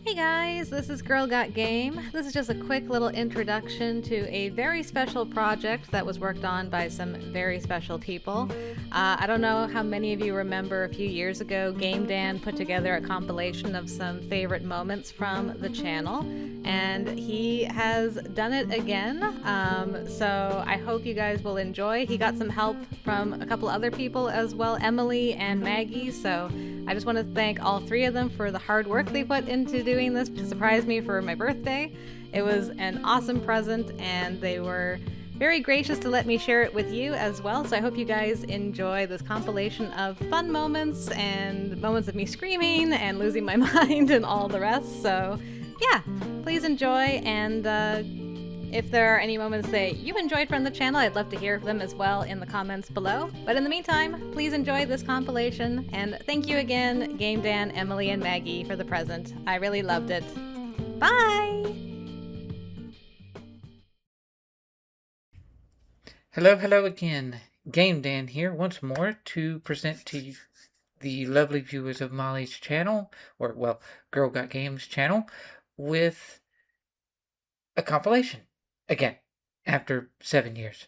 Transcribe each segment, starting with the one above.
Hey guys, this is Girl Got Game. This is just a quick little introduction to a very special project that was worked on by some very special people. I don't know how many of you remember a few years ago, GameDan put together a compilation of some favorite moments from the channel, and he has done it again. So I hope you guys will enjoy. He got some help from a couple other people as well, Emilie and Maggie, so I just want to thank all three of them for the hard work they put into doing this to surprise me for my birthday. It was an awesome present, and they were very gracious to let me share it with you as well. So I hope you guys enjoy this compilation of fun moments and moments of me screaming and losing my mind and all the rest. So yeah, please enjoy, and if there are any moments that you enjoyed from the channel, I'd love to hear them as well in the comments below. But in the meantime, please enjoy this compilation, and thank you again, GameDan, Emilie, and Maggie, for the present. I really loved it. Bye! Hello again. GameDan here once more to present to you the lovely viewers of Molly's channel, or, well, Girl Got Games channel, with a compilation. Again, after 7 years.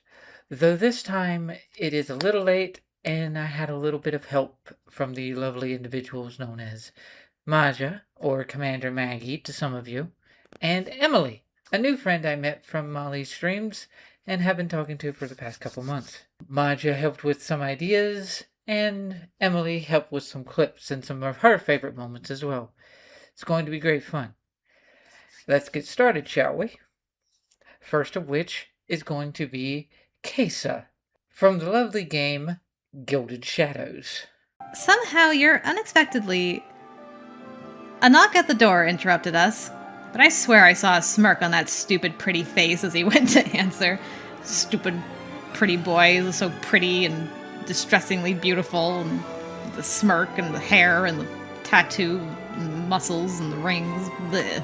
Though this time it is a little late, and I had a little bit of help from the lovely individuals known as Maja, or Commander Maggie to some of you, and Emilie, a new friend I met from Molly's streams and have been talking to for the past couple months. Maja helped with some ideas, and Emilie helped with some clips and some of her favorite moments as well. It's going to be great fun. Let's get started, shall we? First of which is going to be Kesa from the lovely game Gilded Shadows. Somehow you're unexpectedly... A knock at the door interrupted us, but I swear I saw a smirk on that stupid pretty face as he went to answer. Stupid pretty boy, he was so pretty and distressingly beautiful, and the smirk and the hair and the tattoo and the muscles and the rings. Blech.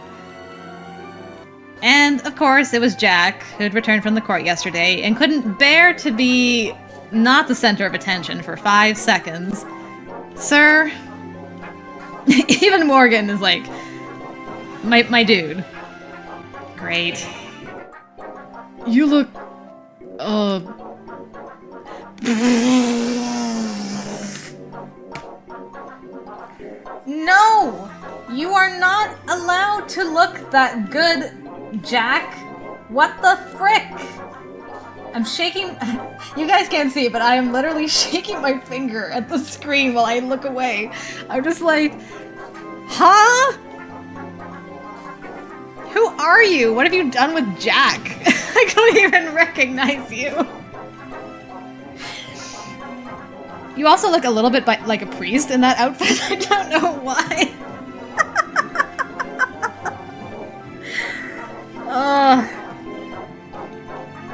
And, of course, it was Jack, who had returned from the court yesterday and couldn't bear to be not the center of attention for 5 seconds. Sir... Even Morgan is like, my dude. Great. You look... No! You are not allowed to look that good, Jack. What the frick? I'm shaking... You guys can't see, but I am literally shaking my finger at the screen while I look away. I'm just like... Huh? Who are you? What have you done with Jack? I don't even recognize you. You also look a little bit like a priest in that outfit. I don't know why.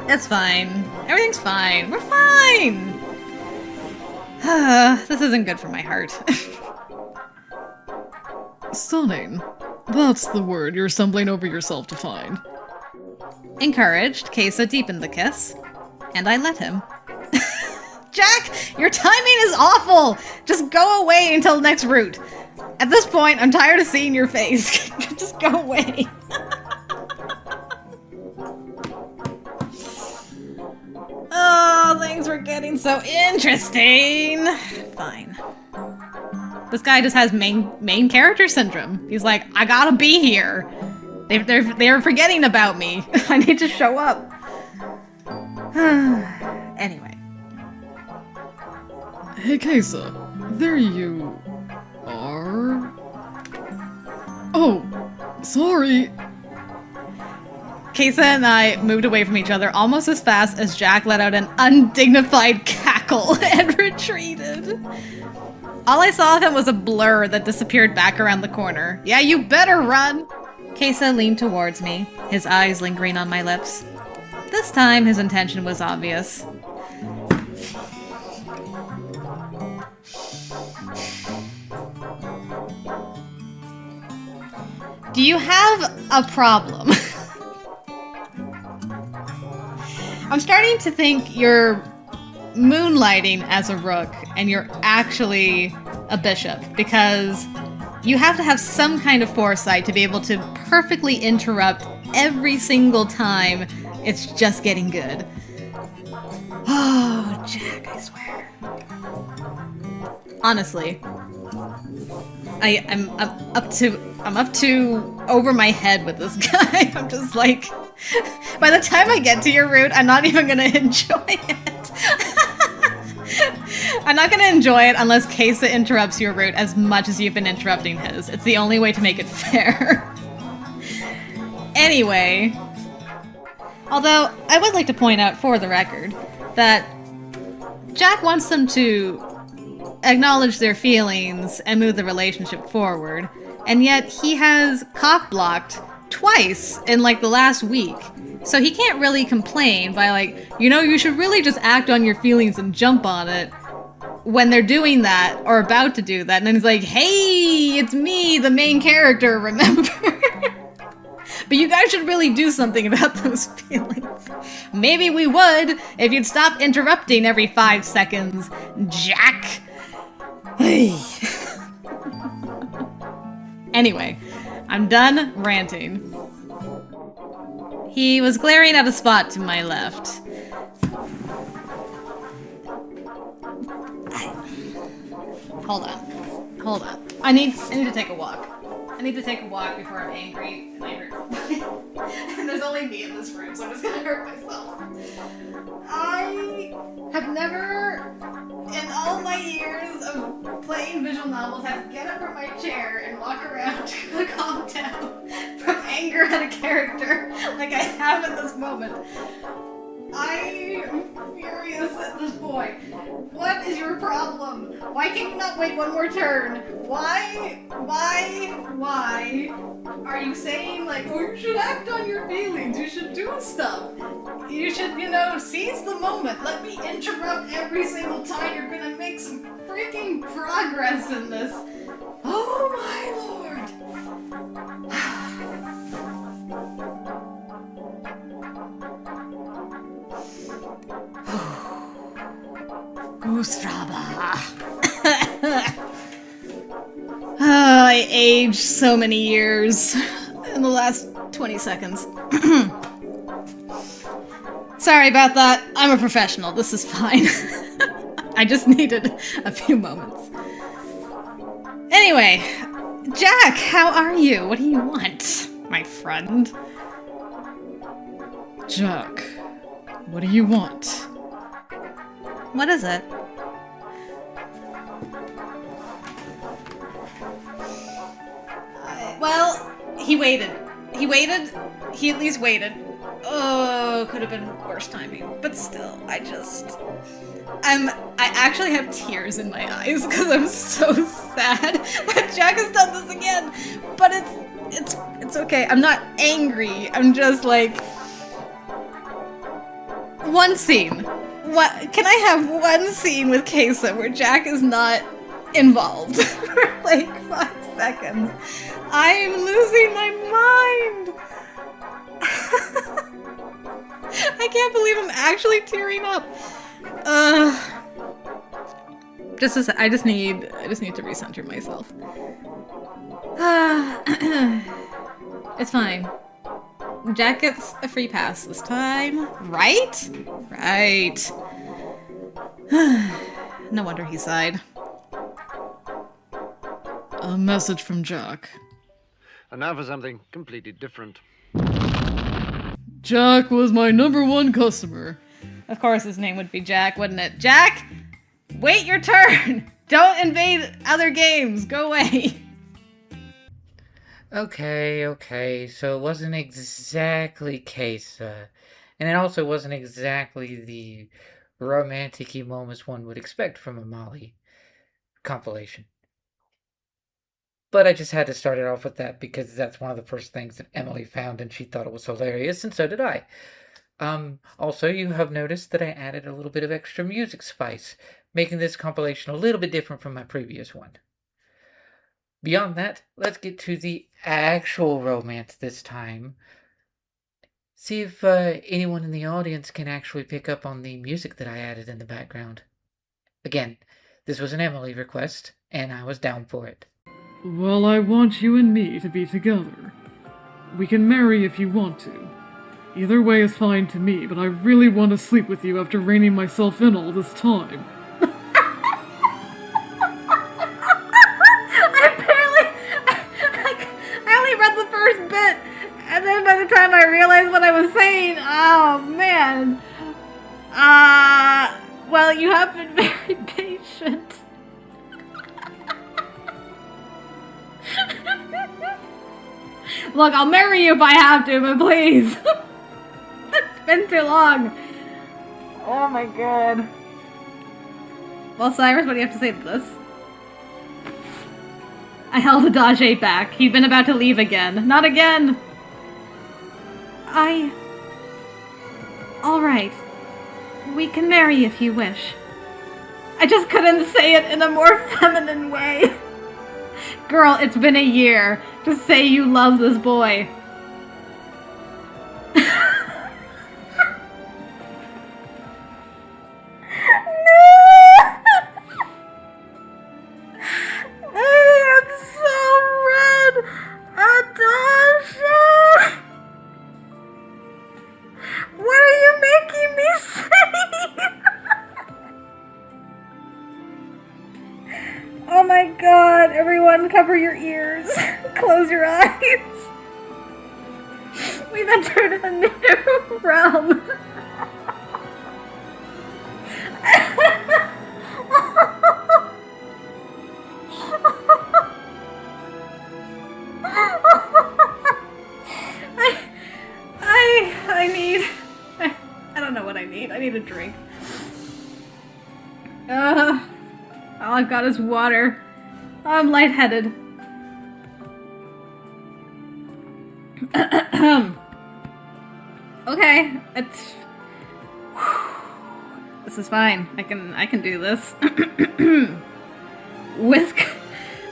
It's fine. Everything's fine. We're fine. This isn't good for my heart. Stunning. That's the word you're stumbling over yourself to find. Encouraged, Kesa deepened the kiss, and I let him. Jack, your timing is awful! Just go away until the next route. At this point, I'm tired of seeing your face. Just go away. Oh, things were getting so interesting. Fine. This guy just has main character syndrome. He's like, I gotta be here. They're forgetting about me. I need to show up. Anyway. Hey, Kesa. There you... are? Oh, sorry. Kesa and I moved away from each other almost as fast as Jack let out an undignified cackle and retreated. All I saw of him was a blur that disappeared back around the corner. Yeah, you better run! Kesa leaned towards me, his eyes lingering on my lips. This time, his intention was obvious. Do you have a problem? I'm starting to think you're moonlighting as a rook and you're actually a bishop, because You have to have some kind of foresight to be able to perfectly interrupt every single time it's just getting good. Oh, Jack, I swear. Honestly, I'm up to over my head with this guy. I'm just like, by the time I get to your route, I'm not even gonna enjoy it. I'm not gonna enjoy it unless Kesa interrupts your route as much as you've been interrupting his. It's the only way to make it fair. Anyway, although I would like to point out for the record that Jack wants them to acknowledge their feelings and move the relationship forward, and yet he has cock-blocked twice in like the last week. So he can't really complain by like, you should really just act on your feelings and jump on it when they're doing that or about to do that. And then he's like, hey, it's me, the main character, remember? But you guys should really do something about those feelings. Maybe we would if you'd stop interrupting every 5 seconds, Jack. Anyway, I'm done ranting. He was glaring at a spot to my left. Hold on. I need to take a walk. I need to take a walk before I'm angry and I hurt somebody. And there's only me in this room, so I'm just gonna hurt myself. I have never, in all my years of playing visual novels, had to get up from my chair and walk around to calm down from anger at a character like I have in this moment. I am furious at this point. What is your problem? Why can you not wait one more turn? Why are you saying like, oh, you should act on your feelings, you should do stuff. You should, seize the moment. Let me interrupt every single time. You're gonna make some freaking progress in this. Oh my lord. I aged so many years in the last 20 seconds. Sorry about that. I'm a professional. This is fine. I just needed a few moments. Anyway, Jack, how are you? What do you want, my friend? Jack, what do you want? What is it? Well, he waited. He at least waited. Oh, could have been worse timing. But still, I actually have tears in my eyes because I'm so sad that Jack has done this again. But it's okay. I'm not angry. I'm just like, one scene. What can I have one scene with Kesa where Jack is not involved for like 5 seconds? I'm losing my mind. I can't believe I'm actually tearing up. I just need to recenter myself. It's fine. Jack gets a free pass this time, right? Right. No wonder he sighed. A message from Jack. And now for something completely different. Jack was my #1 customer. Of course his name would be Jack, wouldn't it? Jack, wait your turn! Don't invade other games! Go away! Okay, so it wasn't exactly Kesa, and it also wasn't exactly the romantic-y moments one would expect from a Molly compilation. But I just had to start it off with that because that's one of the first things that Emilie found and she thought it was hilarious, and so did I. Also, you have noticed that I added a little bit of extra music spice, making this compilation a little bit different from my previous one. Beyond that, let's get to the actual romance this time. See if anyone in the audience can actually pick up on the music that I added in the background. Again, this was an Emilie request, and I was down for it. Well, I want you and me to be together. We can marry if you want to. Either way is fine to me, but I really want to sleep with you after reining myself in all this time. I only read the first bit, and then by the time I realized what I was saying, oh man. Well, you have been very patient. Look, I'll marry you if I have to, but please. It's been too long. Oh my god. Well, Cyrus, what do you have to say to this? I held Adage back. He'd been about to leave again. Not again! Alright. We can marry if you wish. I just couldn't say it in a more feminine way. Girl, it's been a year. Just say you love this boy. Oh my god, everyone cover your ears. Close your eyes. We've entered a new realm. I don't know what I need. I need a drink. All I've got is water. I'm lightheaded. Okay, it's. This is fine. I can do this.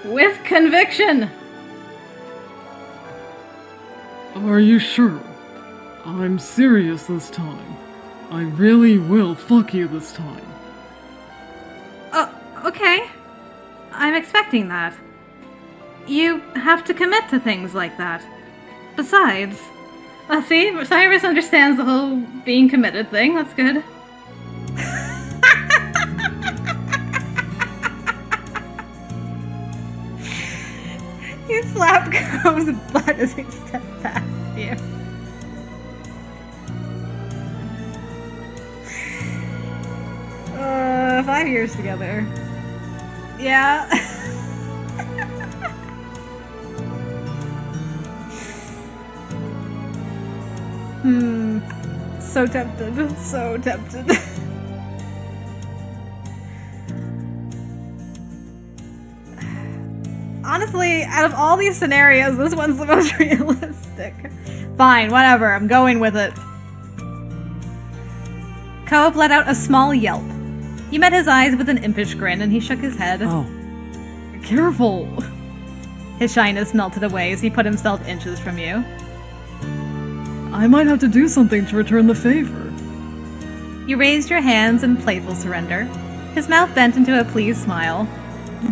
with conviction. Are you sure? I'm serious this time. I really will fuck you this time. Okay. I'm expecting that. You have to commit to things like that. Besides, see, Cyrus understands the whole being committed thing. That's good. You slapped Cove's butt as he stepped past you. 5 years together. Yeah. So tempted. So tempted. Honestly, out of all these scenarios, this one's the most realistic. Fine, whatever. I'm going with it. Coop let out a small yelp. You met his eyes with an impish grin, and he shook his head. Oh. Careful. His shyness melted away as he put himself inches from you. I might have to do something to return the favor. You raised your hands in playful surrender. His mouth bent into a pleased smile.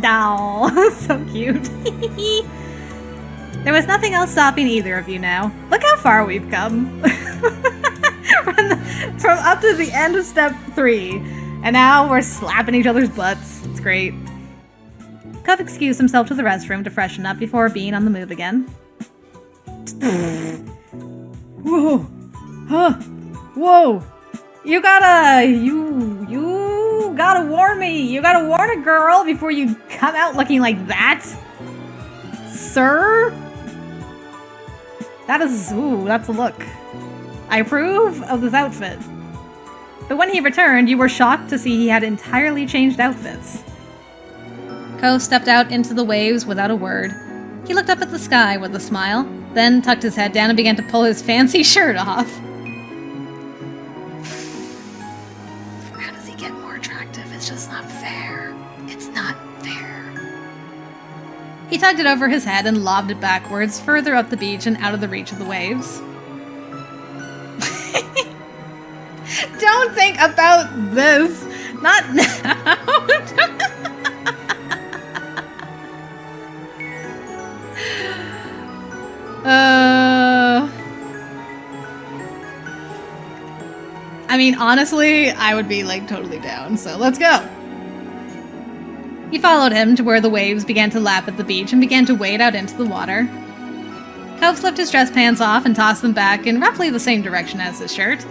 Dow, so cute. There was nothing else stopping either of you now. Look how far we've come. From up to the end of step 3. And now we're slapping each other's butts. It's great. Cuff excused himself to the restroom to freshen up before being on the move again. Whoa. Huh. Whoa. You gotta warn me. You gotta warn a girl before you come out looking like that. Sir? That's a look. I approve of this outfit. But when he returned, you were shocked to see he had entirely changed outfits. Ko stepped out into the waves without a word. He looked up at the sky with a smile, then tucked his head down and began to pull his fancy shirt off. How does he get more attractive? It's just not fair. It's not fair. He tugged it over his head and lobbed it backwards, further up the beach and out of the reach of the waves. Don't think about this. Not now. I mean, honestly, I would be, like, totally down, so let's go. He followed him to where the waves began to lap at the beach and began to wade out into the water. Cove slipped his dress pants off and tossed them back in roughly the same direction as his shirt.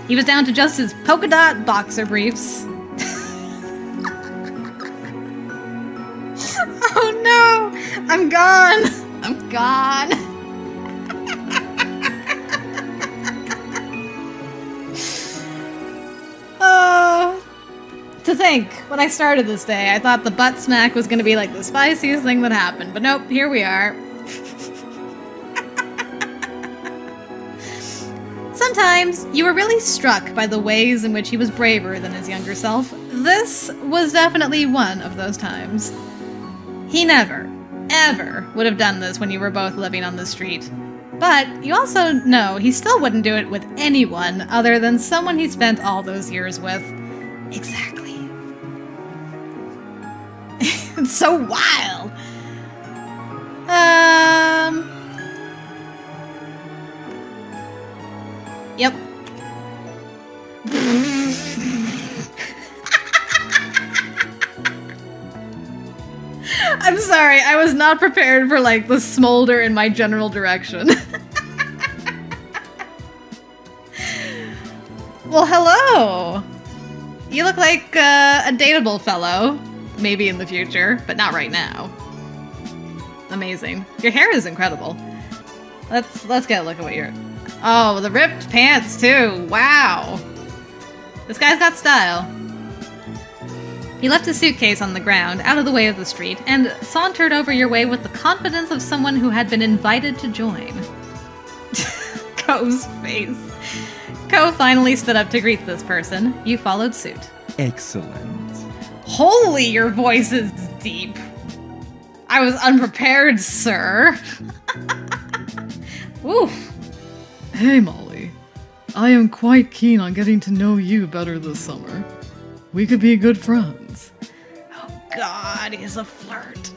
He was down to just his polka dot boxer briefs. Oh no! I'm gone! I'm gone! To think, when I started this day, I thought the butt smack was gonna be like the spiciest thing that happened, but nope, here we are. Sometimes you were really struck by the ways in which he was braver than his younger self. This was definitely one of those times. He never, ever would have done this when you were both living on the street. But you also know he still wouldn't do it with anyone other than someone he spent all those years with. Exactly. It's so wild. Yep. I'm sorry, I was not prepared for, like, the smolder in my general direction. Well, hello! You look like a dateable fellow. Maybe in the future, but not right now. Amazing. Your hair is incredible. Let's get a look at what you're... Oh, the ripped pants, too. Wow. This guy's got style. He left his suitcase on the ground, out of the way of the street, and sauntered over your way with the confidence of someone who had been invited to join. Cove's face. Cove finally stood up to greet this person. You followed suit. Excellent. Holy, your voice is deep. I was unprepared, sir. Oof. Hey, Molly. I am quite keen on getting to know you better this summer. We could be good friends. Oh god, he's a flirt.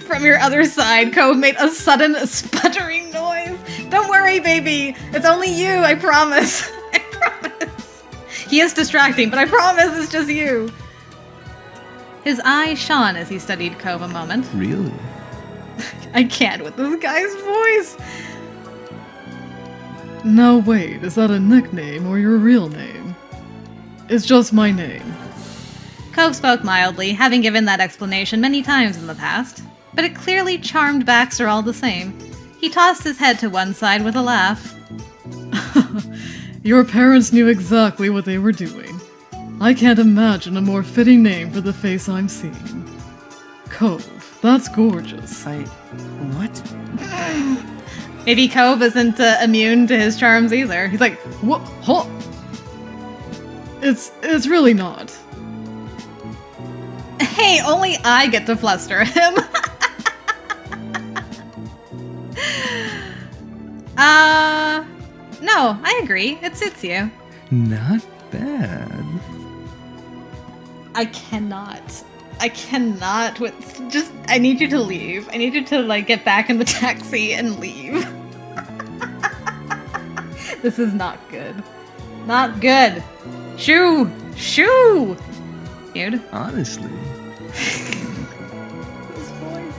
From your other side, Cove made a sudden sputtering noise. Don't worry, baby. It's only you, I promise. I promise. He is distracting, but I promise it's just you. His eyes shone as he studied Cove a moment. Really? I can't with this guy's voice. Now wait, is that a nickname or your real name? It's just my name. Cove spoke mildly, having given that explanation many times in the past, but it clearly charmed Baxter all the same. He tossed his head to one side with a laugh. Your parents knew exactly what they were doing. I can't imagine a more fitting name for the face I'm seeing. Cove, that's gorgeous. What? Maybe Cove isn't immune to his charms either. He's like, What? It's really not. hey, only I get to fluster him. No, I agree. It suits you. Not bad. I cannot with just, I need you to leave. I need you to, like, get back in the taxi and leave. This is not good. Not good. Shoo! Shoo! Dude. Honestly. This voice.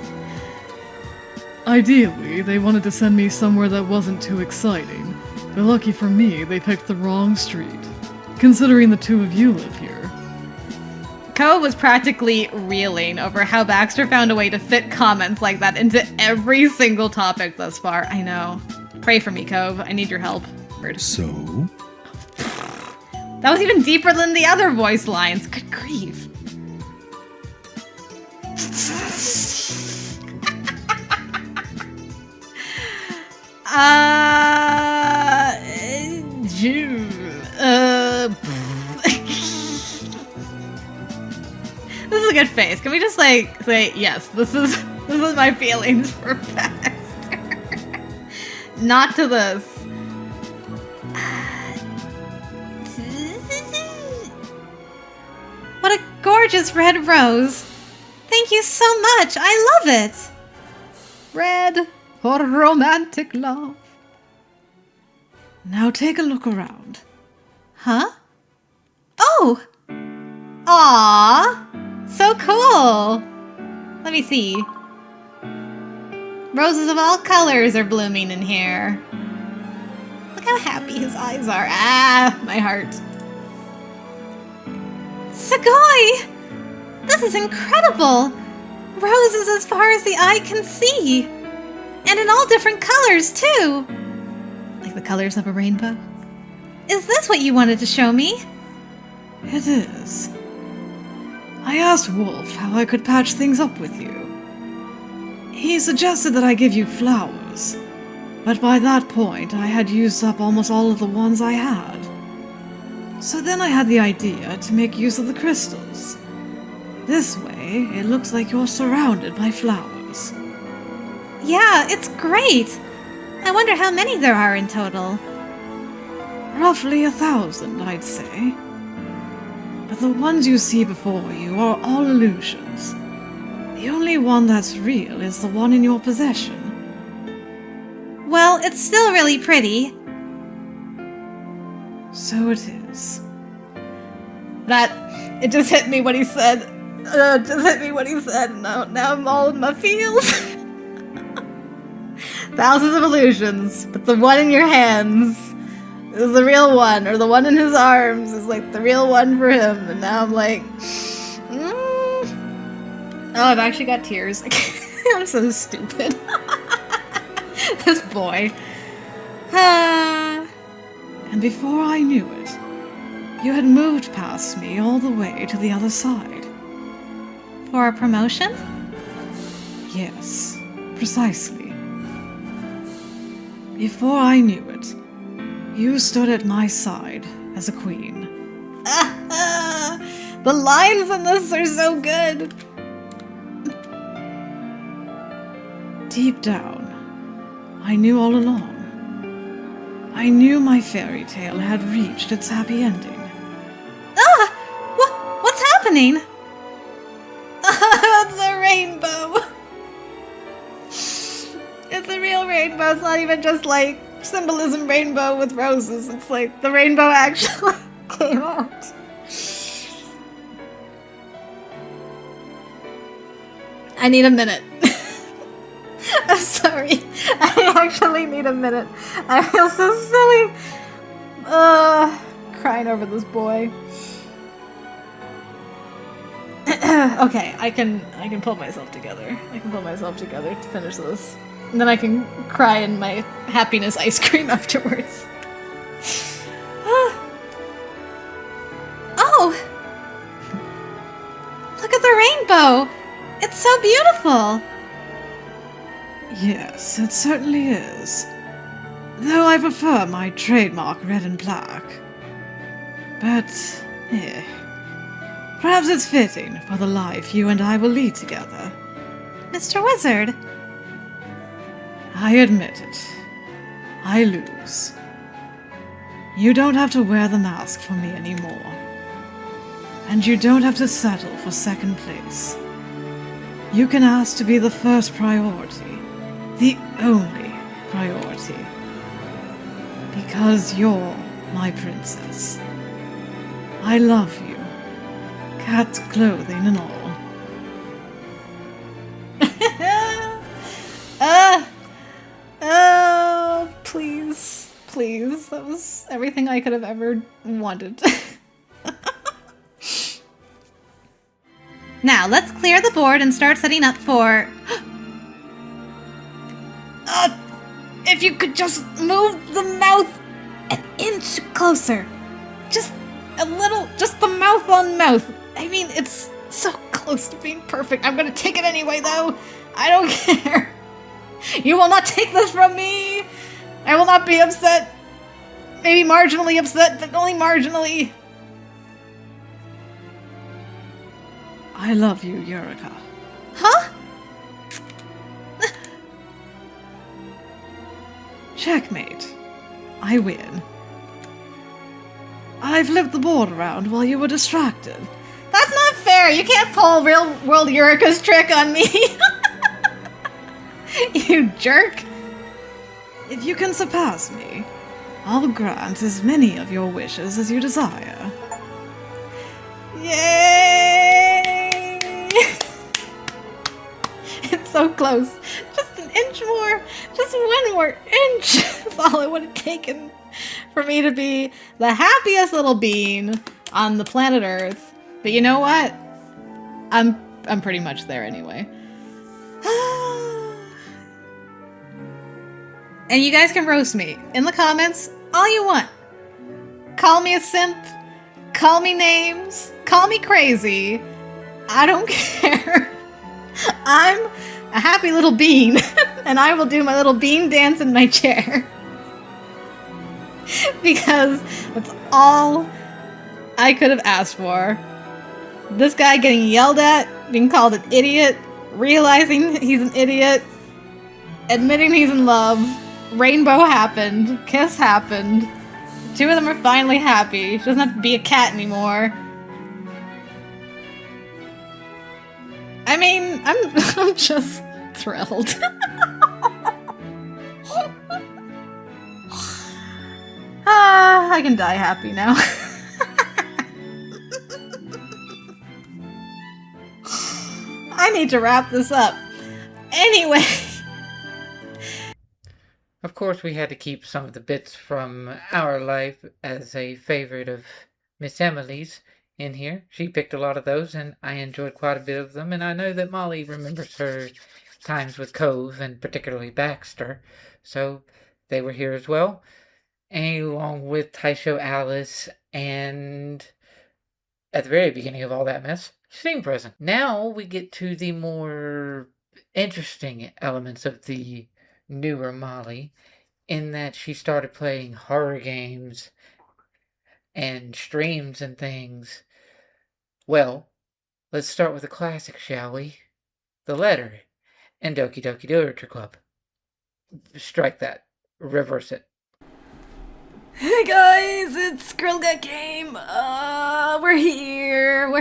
Ideally, they wanted to send me somewhere that wasn't too exciting, but lucky for me, they picked the wrong street, considering the two of you live here. Cove was practically reeling over how Baxter found a way to fit comments like that into every single topic thus far. I know. Pray for me, Cove. I need your help. Rude. So? That was even deeper than the other voice lines. Good grief. This is a good face. Can we just, like, say, yes, this is my feelings for Baxter. Not to this. What a gorgeous red rose. Thank you so much. I love it. Red for romantic love. Now take a look around. Huh? Oh! Aww! So cool! Let me see. Roses of all colors are blooming in here. Look how happy his eyes are. Ah, my heart. Segoy! This is incredible! Roses as far as the eye can see! And in all different colors, too! Like the colors of a rainbow? Is this what you wanted to show me? It is. I asked Wolf how I could patch things up with you. He suggested that I give you flowers, but by that point I had used up almost all of the ones I had. So then I had the idea to make use of the crystals. This way, it looks like you're surrounded by flowers. Yeah, it's great! I wonder how many there are in total. Roughly 1,000, I'd say. But the ones you see before you are all illusions. The only one that's real is the one in your possession. Well, it's still really pretty. So it is. It just hit me what he said. It just hit me what he said. Now I'm all in my feels. Thousands of illusions, but the one in your hands is the real one, or the one in his arms is like the real one for him. And now I'm like, Oh, I've actually got tears. I'm so stupid. This boy. And before I knew it, you had moved past me all the way to the other side. For a promotion? Yes, precisely. Before I knew it, you stood at my side as a queen. The lines in this are so good. Deep down, I knew all along. I knew my fairy tale had reached its happy ending. What's happening? It's a rainbow. It's a real rainbow. It's not even just like symbolism rainbow with roses. It's like the rainbow actually came out. I need a minute. I'm sorry. I actually need a minute. I feel so silly. Crying over this boy. Okay, I can pull myself together. I can pull myself together to finish this. And then I can cry in my happiness ice cream afterwards. Oh! Look at the rainbow! It's so beautiful! Yes, it certainly is. Though I prefer my trademark red and black. But, perhaps it's fitting for the life you and I will lead together. Mr. Wizard! I admit it. I lose. You don't have to wear the mask for me anymore. And you don't have to settle for second place. You can ask to be the first priority. The only priority. Because you're my princess. I love you. Cat's clothing and all. Oh, please. Please. That was everything I could have ever wanted. Now, let's clear the board and start setting up for... if you could just move the mouth an inch closer. Just a little, just the mouth on mouth. I mean, it's so close to being perfect. I'm gonna take it anyway, though. I don't care. You will not take this from me. I will not be upset. Maybe marginally upset, but only marginally. I love you, Eureka. Huh? Checkmate. I win. I flipped the board around while you were distracted. That's not fair. You can't pull real world Eureka's trick on me. You jerk. If you can surpass me, I'll grant as many of your wishes as you desire. Yay! It's so close. Just an inch more. Just one more inch. That's all it would have taken for me to be the happiest little bean on the planet Earth. But you know what? I'm pretty much there anyway. And you guys can roast me in the comments all you want. Call me a simp. Call me names. Call me crazy. I don't care. I'm a happy little bean, and I will do my little bean dance in my chair. Because that's all I could have asked for. This guy getting yelled at, being called an idiot, realizing he's an idiot, admitting he's in love, rainbow happened, kiss happened, two of them are finally happy, she doesn't have to be a cat anymore. I mean, I'm just thrilled. I can die happy now. I need to wrap this up. Anyway. Of course, we had to keep some of the bits from our life as a favorite of Miss Emily's in here. She picked a lot of those, and I enjoyed quite a bit of them, and I know that Molly remembers her times with Cove, and particularly Baxter, so they were here as well, along with Taisho Alice, and at the very beginning of all that mess, Steam Present. Now we get to the more interesting elements of the newer Molly, in that she started playing horror games and streams and things. Well, let's start with the classic, shall we? The letter and Doki Doki Literature Club. Strike that. Reverse it. Hey guys, it's Girl Got Game. We're here.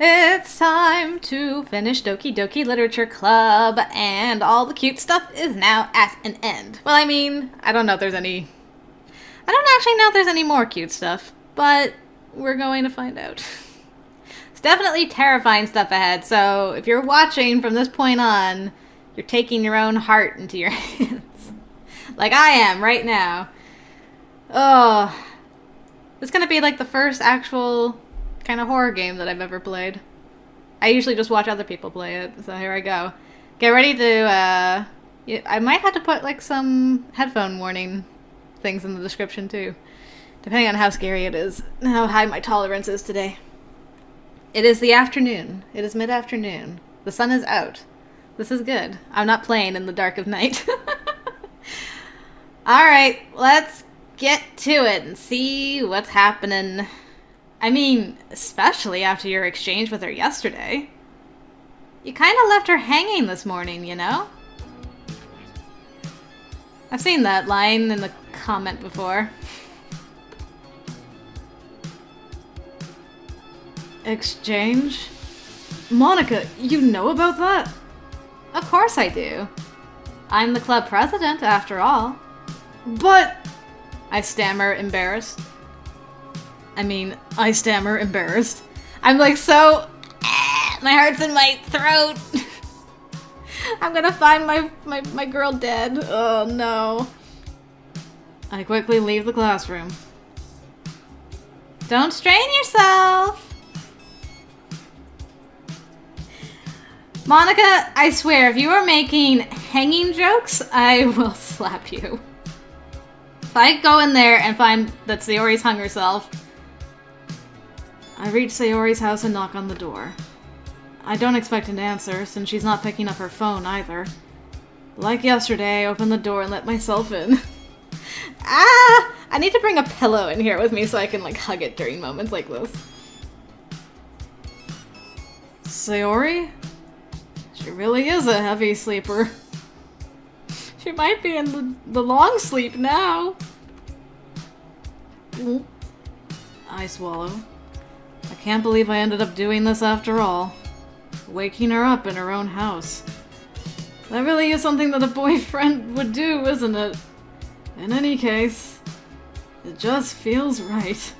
It's time to finish Doki Doki Literature Club, and all the cute stuff is now at an end. Well, I mean, I don't actually know if there's any more cute stuff, but we're going to find out. It's definitely terrifying stuff ahead, so if you're watching from this point on, you're taking your own heart into your hands. Like I am right now. Oh, it's gonna be like the first actual kind of horror game that I've ever played. I usually just watch other people play it, so here I go. Get ready to, I might have to put like some headphone warning things in the description too, depending on how scary it is and how high my tolerance is today. It is the afternoon. It is mid-afternoon. The sun is out. This is good. I'm not playing in the dark of night. Alright, let's get to it and see what's happening. I mean, especially after your exchange with her yesterday. You kind of left her hanging this morning, you know? I've seen that line in the comment before. Exchange? Monica, you know about that? Of course I do. I'm the club president, after all. But... I stammer, embarrassed. I'm like so... my heart's in my throat. I'm gonna find my girl dead. Oh no. I quickly leave the classroom. Don't strain yourself. Monica, I swear, if you are making hanging jokes, I will slap you. If I go in there and find that Sayori's hung herself, I reach Sayori's house and knock on the door. I don't expect an answer, since she's not picking up her phone either. Like yesterday, I open the door and let myself in. Ah! I need to bring a pillow in here with me so I can like hug it during moments like this. Sayori? She really is a heavy sleeper. She might be in the long sleep now. I swallow. I can't believe I ended up doing this after all. Waking her up in her own house. That really is something that a boyfriend would do, isn't it? In any case, it just feels right.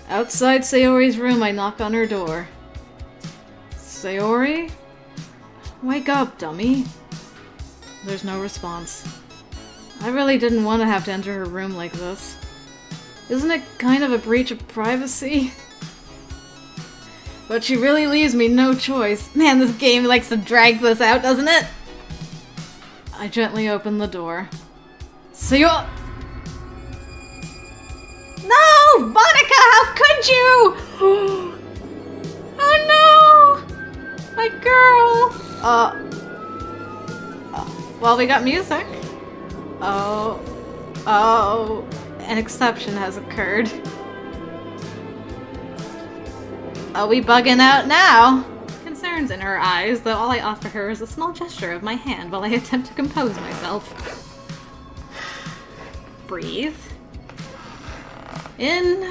Outside Sayori's room, I knock on her door. Sayori? Wake up, dummy. There's no response. I really didn't want to have to enter her room like this. Isn't it kind of a breach of privacy? But she really leaves me no choice. Man, this game likes to drag this out, doesn't it? I gently open the door. Sayori! No! Monica, how could you? Oh no! My girl! Well, we got music. Oh, an exception has occurred. Are we bugging out now? Concerns in her eyes, though all I offer her is a small gesture of my hand while I attempt to compose myself. Breathe. In.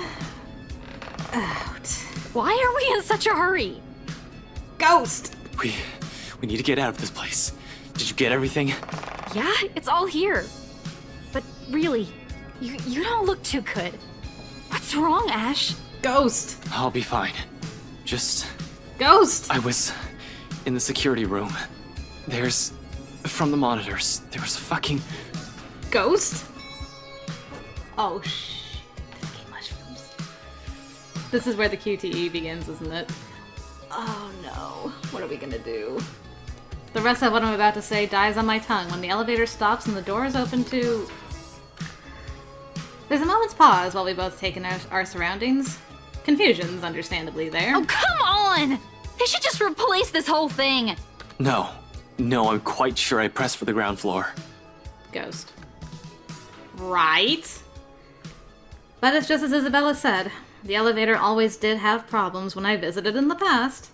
Out. Why are we in such a hurry? Ghost! We need to get out of this place. Did you get everything? Yeah, it's all here. But really, you don't look too good. What's wrong, Ash? Ghost! I'll be fine. Just... Ghost! I was in the security room. From the monitors, there was a fucking... Ghost? Oh, shh. Picking mushrooms. This is where the QTE begins, isn't it? Oh no. What are we gonna do? The rest of what I'm about to say dies on my tongue when the elevator stops and the door is open to... There's a moment's pause while we both take in our surroundings. Confusion's understandably there. Oh, come on! They should just replace this whole thing! No, I'm quite sure I pressed for the ground floor. Ghost. Right? But it's just as Isabella said. The elevator always did have problems when I visited in the past.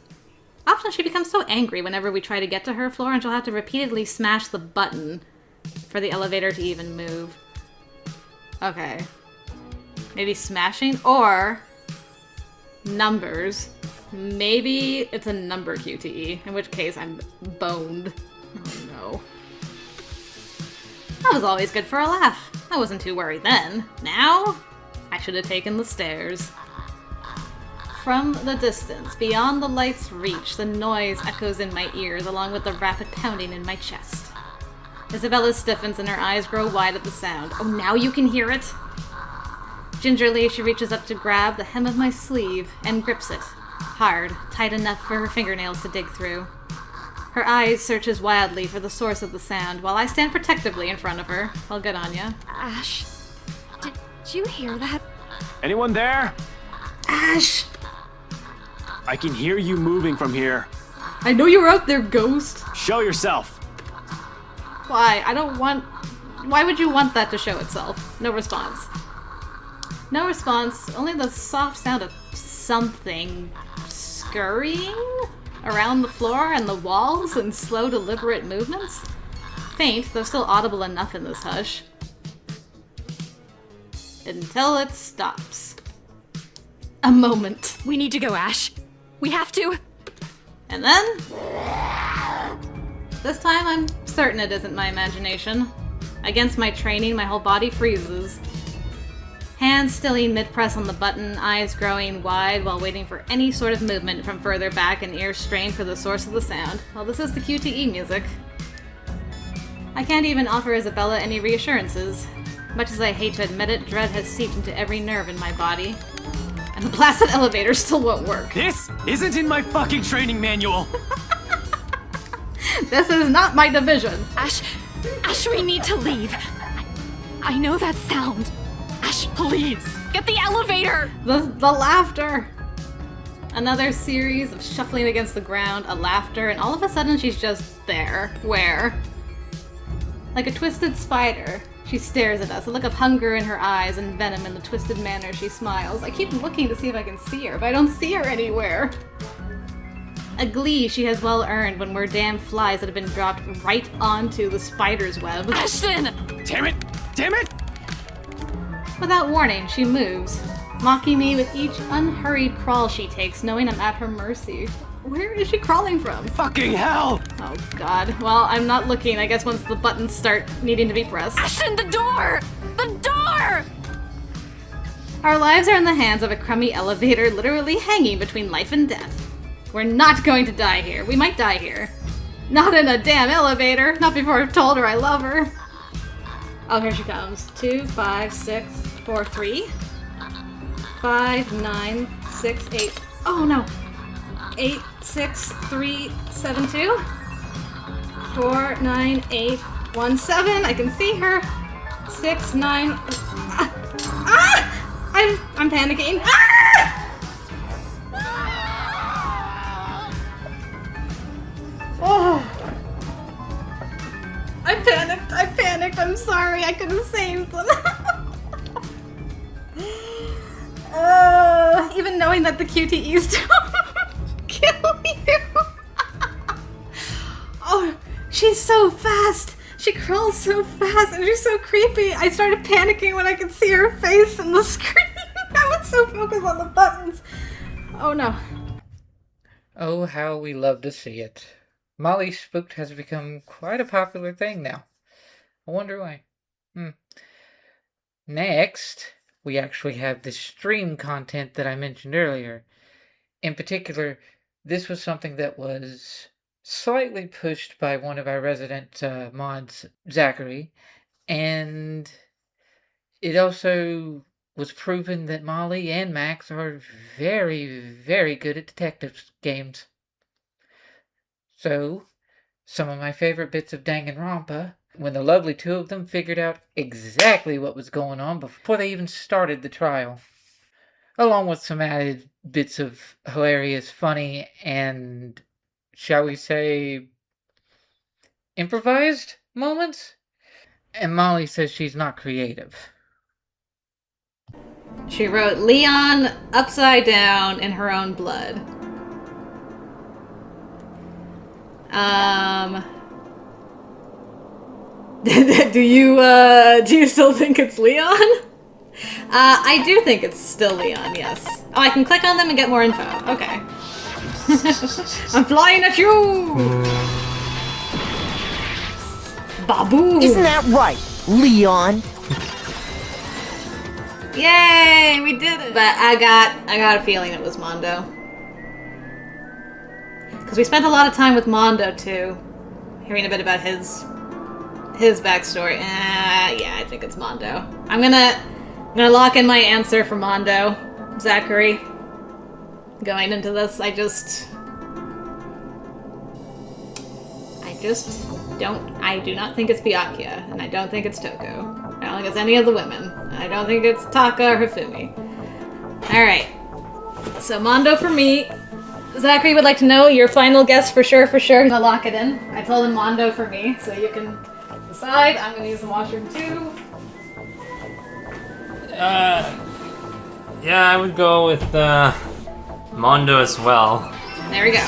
Often she becomes so angry whenever we try to get to her floor and she'll have to repeatedly smash the button for the elevator to even move. Okay. Maybe smashing or numbers. Maybe it's a number QTE, in which case I'm boned. Oh no. That was always good for a laugh. I wasn't too worried then. Now, I should have taken the stairs. From the distance, beyond the light's reach, the noise echoes in my ears, along with the rapid pounding in my chest. Isabella stiffens and her eyes grow wide at the sound. Oh, now you can hear it? Gingerly, she reaches up to grab the hem of my sleeve and grips it. Hard, tight enough for her fingernails to dig through. Her eyes searches wildly for the source of the sound, while I stand protectively in front of her. Well, good on ya. Ash, did you hear that? Anyone there? Ash! I can hear you moving from here. I know you're out there, Ghost! Show yourself. Why? Why would you want that to show itself? No response. No response, only the soft sound of something scurrying around the floor and the walls in slow, deliberate movements. Faint, though still audible enough in this hush. Until it stops. A moment. We need to go, Ash. We have to. And then... This time I'm certain it isn't my imagination. Against my training, my whole body freezes. Hands stilling mid-press on the button, eyes growing wide while waiting for any sort of movement from further back and ears strained for the source of the sound. Well, this is the QTE music. I can't even offer Isabella any reassurances. Much as I hate to admit it, dread has seeped into every nerve in my body. And the blasted elevator still won't work. This isn't in my fucking training manual. This is not my division. Ash, we need to leave. I know that sound. Ash, please, get the elevator! The laughter! Another series of shuffling against the ground, a laughter, and all of a sudden she's just there. Where? Like a twisted spider, she stares at us, a look of hunger in her eyes and venom in the twisted manner she smiles. I keep looking to see if I can see her, but I don't see her anywhere. A glee she has well earned when we're damn flies that have been dropped right onto the spider's web. Ashton! Damn it! Damn it! Without warning, she moves, mocking me with each unhurried crawl she takes, knowing I'm at her mercy. Where is she crawling from? Fucking hell! Oh god. Well, I'm not looking. I guess once the buttons start needing to be pressed. Ashton, the door! The door! Our lives are in the hands of a crummy elevator literally hanging between life and death. We're not going to die here. We might die here. Not in a damn elevator. Not before I've told her I love her. Oh, here she comes. 2, 5, 6, 4, 3. 5, 9, 6, 8. Oh no. 8, 6, 3, 7, 2. 4, 9, 8, 1, 7. I can see her. 6, 9. I'm panicking. Oh. I panicked. I'm sorry. I could have saved them. Even knowing that the QTEs don't kill you. Oh, she's so fast. She crawls so fast and she's so creepy. I started panicking when I could see her face in the screen. I was so focused on the buttons. Oh no. Oh, how we love to see it. Molly Spooked has become quite a popular thing now. I wonder why. Next, we actually have the stream content that I mentioned earlier. In particular, this was something that was slightly pushed by one of our resident mods, Zachary, and it also was proven that Molly and Max are very, very good at detective games. So, some of my favorite bits of Danganronpa, when the lovely two of them figured out exactly what was going on before they even started the trial. Along with some added bits of hilarious, funny, and, shall we say, improvised moments? And Molly says she's not creative. She wrote Leon upside down in her own blood. Do you still think it's Leon? I do think it's still Leon, yes. Oh, I can click on them and get more info. Okay. I'm flying at you! Babu! Isn't that right, Leon? Yay, we did it! But I got a feeling it was Mondo. Because we spent a lot of time with Mondo too, hearing a bit about his backstory. Yeah, I think it's Mondo. I'm gonna lock in my answer for Mondo, Zachary. Going into this, I do not think it's Byakuya, and I don't think it's Toko. I don't think it's any of the women. I don't think it's Taka or Hifumi. Alright. So Mondo for me. Zachary would like to know your final guess for sure. I'm gonna lock it in. I told him Mondo for me, so you can decide. I'm gonna use the washroom too. Yeah, I would go with, Mondo as well. There we go.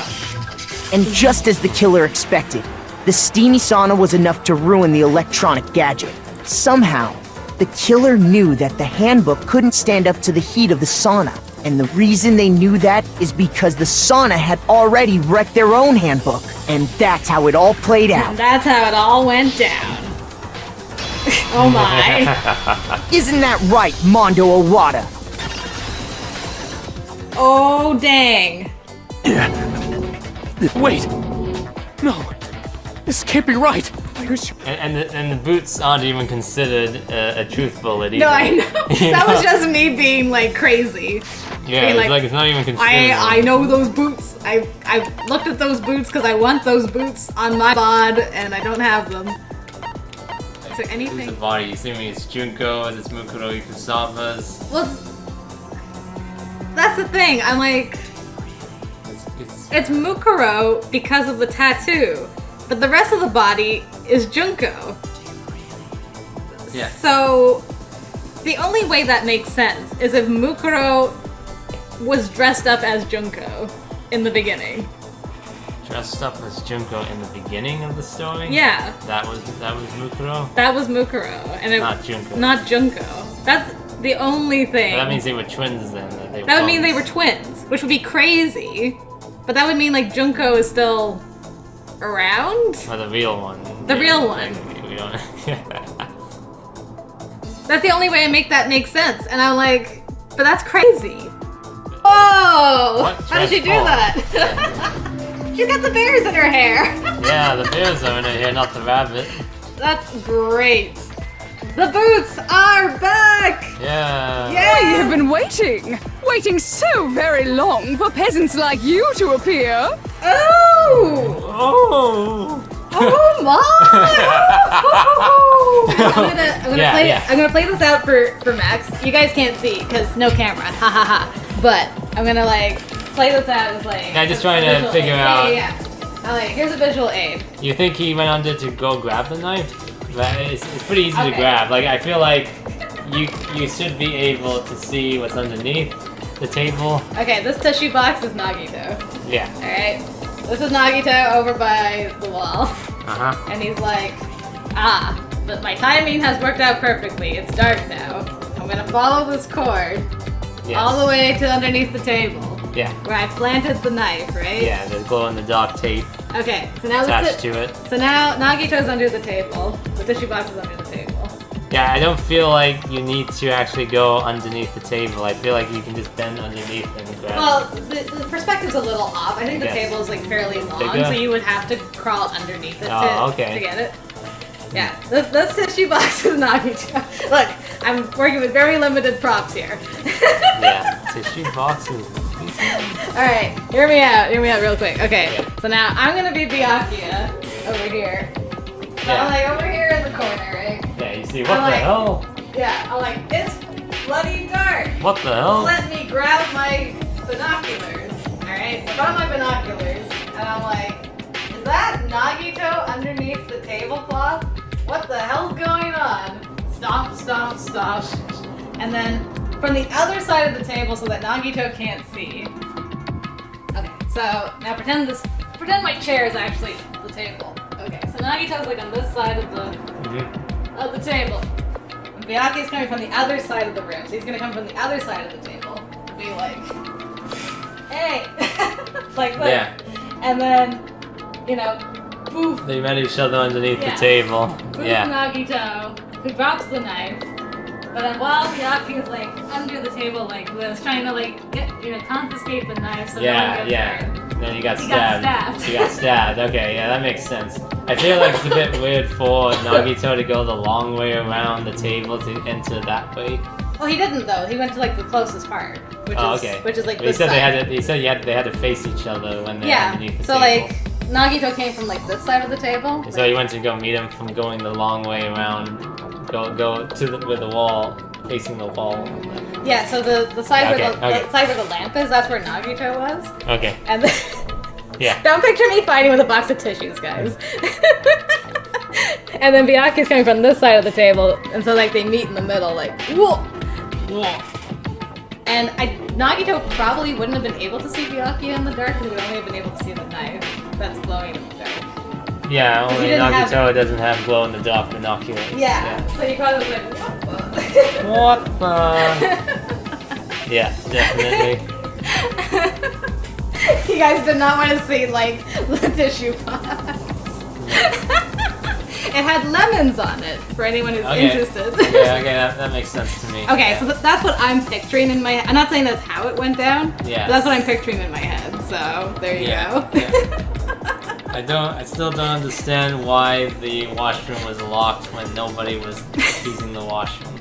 And just as the killer expected, the steamy sauna was enough to ruin the electronic gadget. Somehow, the killer knew that the handbook couldn't stand up to the heat of the sauna. And the reason they knew that is because the sauna had already wrecked their own handbook. And that's how it all played out. That's how it all went down. Oh my. Isn't that right, Mondo Owada? Oh dang. Wait! No! This can't be right! And the boots aren't even considered a truth bullet either. No, I know. That was just me being like crazy. Yeah, being it's like it's not even considered. I know those boots. I looked at those boots because I want those boots on my bod and I don't have them. So anything. Who's the body? Assuming it's Junko, it's Mukuro Ikusawa's. Well, that's the thing. I'm like, it's Mukuro because of the tattoo, but the rest of the body is Junko. Yeah. So the only way that makes sense is if Mukuro was dressed up as Junko in the beginning. Dressed up as Junko in the beginning of the story? Yeah. That was Mukuro? That was Mukuro. And Not Junko. Not Junko. That's the only thing. But that means they were twins then. That would mean they were twins, which would be crazy. But that would mean like Junko is still around? Or the real one. The real one. We don't... That's the only way I make that make sense. And I'm like, but that's crazy. Whoa! What? How did she do that? She's got the bears in her hair. Yeah, the bears are in her hair, not the rabbit. That's great. The boots are back! Yeah. I have been waiting so very long for peasants like you to appear. Oh! Oh! Oh my! I'm gonna play this out for Max. You guys can't see because no camera. Ha ha ha. But I'm gonna like play this out as like. Yeah, just trying to figure out. Yeah. Like, here's a visual aid. You think he went under to go grab the knife? But it's pretty easy to Okay. grab. Like I feel like you should be able to see what's underneath the table. Okay, this tissue box is Nagito. Yeah. All right. This is Nagito over by the wall. Uh-huh. And he's like, but my timing has worked out perfectly. It's dark now. I'm gonna follow this cord all the way to underneath the table. Yeah. Where I planted the knife, right? Yeah, the glow-in-the-dark tape Okay, so now attached to it. So now Nagito's under the table. The tissue box is under the table. Yeah, I don't feel like you need to actually go underneath the table. I feel like you can just bend underneath and grab Well, the perspective's a little off. I think the Yes. table is like fairly long, Bigger? so you would have to crawl underneath it Oh, to okay. get it. Yeah, this tissue box is Nagito. Look, I'm working with very limited props here. Yeah, tissue boxes. Alright, hear me out real quick. Okay, so now I'm gonna be Byakuya over here. So I'm like over here in the corner, right? Yeah, you see, what I'm the like- hell? Yeah, I'm like, it's bloody dark. What the hell? Let me grab my binoculars. Alright, so I got my binoculars, and I'm like, is that Nagito underneath the tablecloth? What the hell's going on? Stomp, stomp, stomp. And then from the other side of the table so that Nagito can't see. Okay, so now pretend my chair is actually the table. Okay, so Nagito's like on this side of the table. And Byakuya's coming from the other side of the room, so he's gonna come from the other side of the table and be like, hey! like this. Yeah. And then, you know, poof, They met each other underneath Yeah. the table. poof Yeah. Nagito, who drops the knife. But then while Byakuya's like under the table like this, trying to like get, confiscate the knife so no one Yeah, gets yeah. hurt. And then he got He got stabbed. stabbed. He got stabbed. Okay, yeah, that makes sense. I feel like it's a bit weird for Nagito to go the long way around the table to enter that way. Well, he didn't though. He went to like the closest part, which is like But this he said side. they had to face each other when they're Yeah. underneath the So table. like Nagito came from like this side of the table. So he went to go meet him from going the long way around, go to with the wall, facing the wall. Yeah. So the side Okay, where the okay. side where the lamp is, that's where Nagito was. Okay. And then Yeah. don't picture me fighting with a box of tissues, guys. And then Byakuya's coming from this side of the table, and so like they meet in the middle, like whoa. Whoa. And Nagito probably wouldn't have been able to see Byakuya in the dark because he would only have been able to see the knife that's glowing in the dark. Yeah, He only didn't have- Nagito doesn't have glow in the dark binoculars. Yeah. So he probably was like, What the? Yeah, definitely. You guys did not want to see like the tissue box. It had lemons on it for anyone who's interested. Okay, that makes sense to me. Okay, Yeah. so that's what I'm picturing in my head. I'm not saying that's how it went down. Yeah. But that's what I'm picturing in my head. So there you go. Yeah. I still don't understand why the washroom was locked when nobody was using the washroom.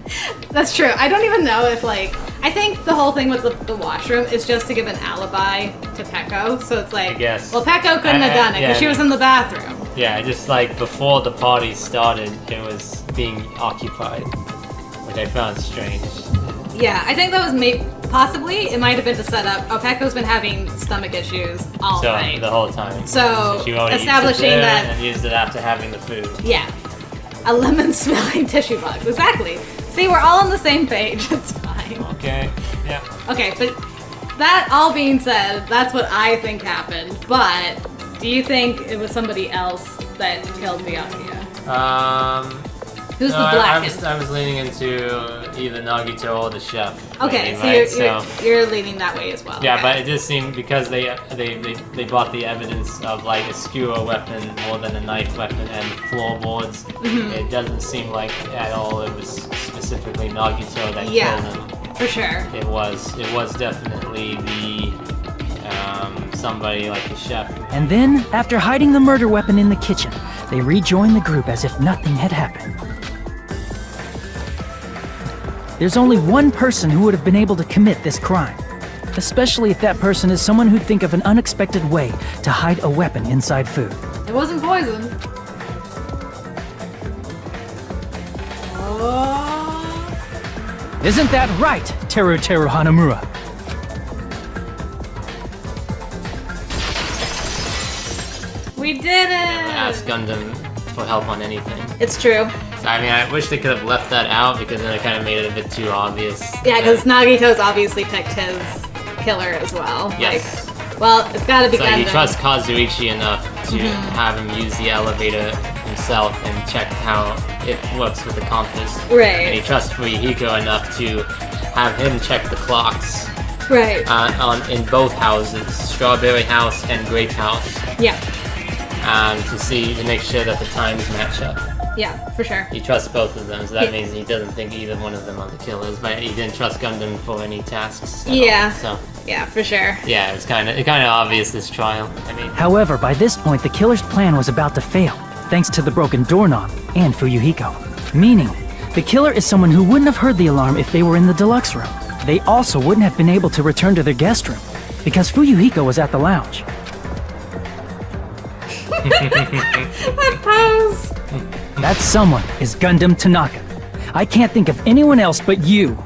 That's true. I don't even know if I think the whole thing with the washroom is just to give an alibi to Peko. So it's like, guess. well, Peko couldn't have done it because she was in the bathroom. Yeah, just like before the party started, it was being occupied, which I found strange. Yeah, I think that was possibly it might have been to set up. Oh, Peko's been having stomach issues all So night. the whole time. So, she already establishing used it there that- and used it after having the food. Yeah, a lemon-smelling tissue box. Exactly. See, we're all on the same page. It's fine. Okay. Yeah. Okay, but that all being said, that's what I think happened. But do you think it was somebody else that killed Byakuya? Who's No, the I blackest? was leaning into either Nagito or the chef. Okay, maybe, so right? you're leaning that way as well. Yeah, okay. but it just seemed because they brought the evidence of like a skewer weapon more than a knife weapon and floorboards. Mhm. It doesn't seem like at all it was specifically Nagito that Yeah. killed him. For sure. It was definitely the somebody like the chef. And then, after hiding the murder weapon in the kitchen, they rejoined the group as if nothing had happened. There's only one person who would have been able to commit this crime, especially if that person is someone who'd think of an unexpected way to hide a weapon inside food. It wasn't poison. Oh. Isn't that right, Teru Teru Hanamura? We did it! Ask Gundam for help on anything. It's true. So, I mean, I wish they could have left that out because then it kind of made it a bit too obvious. Yeah, because Nagito's obviously picked his killer as well. Yes. Like, well, it's gotta be So Gundam. he trusts Kazuichi enough to have him use the elevator himself and check how it works with the compass. Right. And he trusts Fuyuhiko enough to have him check the clocks. Right. In both houses, Strawberry House and Grape House. Yeah. To make sure that the times match up. Yeah, for sure. He trusts both of them, so that Yeah. means he doesn't think either one of them are the killers. But he didn't trust Gundam for any tasks. At Yeah. all, so Yeah, for sure. yeah, it was kind of obvious this trial. I mean, However, by this point, the killer's plan was about to fail, thanks to the broken doorknob and Fuyuhiko. Meaning, the killer is someone who wouldn't have heard the alarm if they were in the deluxe room. They also wouldn't have been able to return to their guest room, because Fuyuhiko was at the lounge. That pose! That someone is Gundam Tanaka. I can't think of anyone else but you.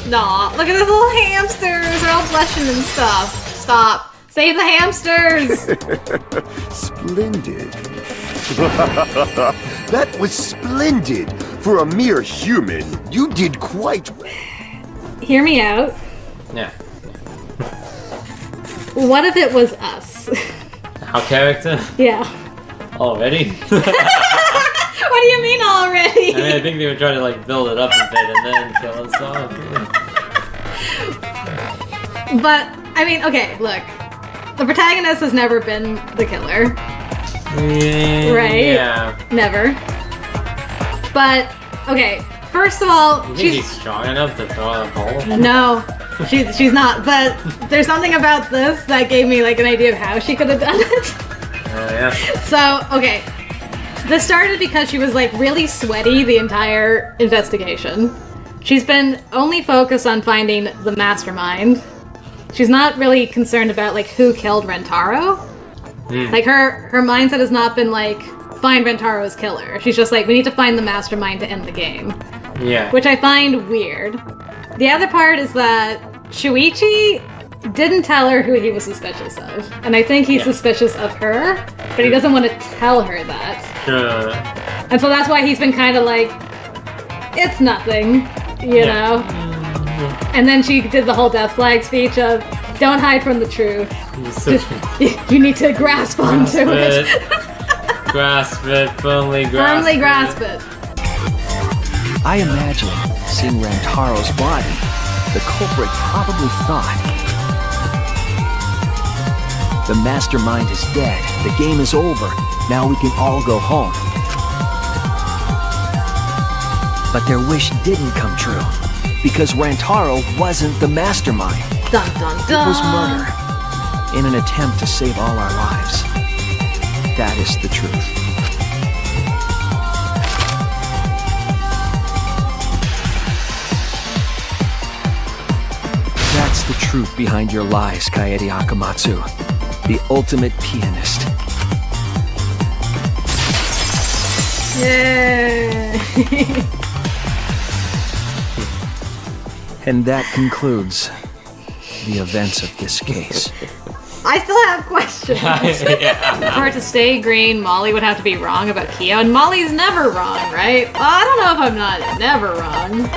Nah, look at those little hamsters! They're all blushing and stuff. Stop. Save the hamsters! Splendid. That was splendid. For a mere human, you did quite well. Hear me out. yeah. What if it was us? Our character Yeah. already. What do you mean already? I mean, I think they were trying to like build it up a bit and then kill us off. But, I mean, okay, look. The protagonist has never been the killer. Right? Yeah. Never. But, okay, first of all, You think he's strong enough to throw a pole? No, she's not. But there's something about this that gave me like an idea of how she could have done it. Oh yeah. So, okay. This started because she was like really sweaty the entire investigation. She's been only focused on finding the mastermind. She's not really concerned about like who killed Rentaro. Like her mindset has not been like find Rentaro's killer. She's just like we need to find the mastermind to end the game. Yeah. Which I find weird. The other part is that Shuichi didn't tell her who he was suspicious of. And I think he's suspicious of her, but he doesn't want to tell her that. Sure. And so that's why he's been kind of like, it's nothing, you know? And then she did the whole death flag speech of, don't hide from the truth. You need to grasp onto it. Grasp it, firmly grasp Firmly grasp it. I imagine seeing Rantaro's body, the culprit probably thought, the mastermind is dead, the game is over, now we can all go home. But their wish didn't come true, because Rantaro wasn't the mastermind. Dun dun dun. It was murder, in an attempt to save all our lives. That is the truth. That's the truth behind your lies, Kaede Akamatsu. The ultimate pianist. Yay! And that concludes the events of this case. I still have questions. For her to stay green, Molly would have to be wrong about Kyo, and Molly's never wrong, right? Well, I don't know if I'm not never wrong.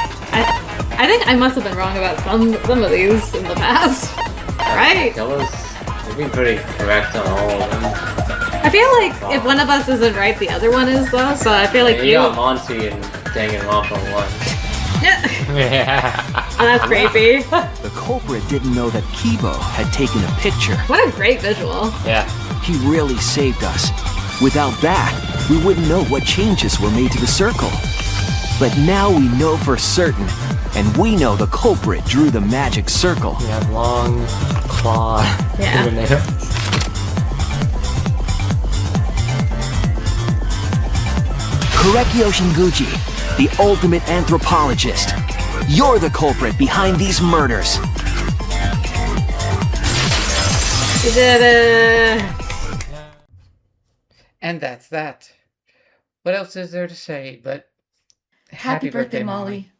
I think I must have been wrong about some of these in the past, right? Killers, they've been pretty correct on all of them. I I feel like if one of us isn't right, the other one is though. So I feel like you got Monty and Danganronpa one. Yeah. Oh, that's creepy. The culprit didn't know that Kibo had taken a picture. What a great visual. Yeah. He really saved us. Without that, we wouldn't know what changes were made to the circle. But now we know for certain, and we know the culprit drew the magic circle. You have long claw fingernails. Korekio Shinguchi, the ultimate anthropologist. You're the culprit behind these murders. You did it. And that's that. What else is there to say but Happy birthday, Molly.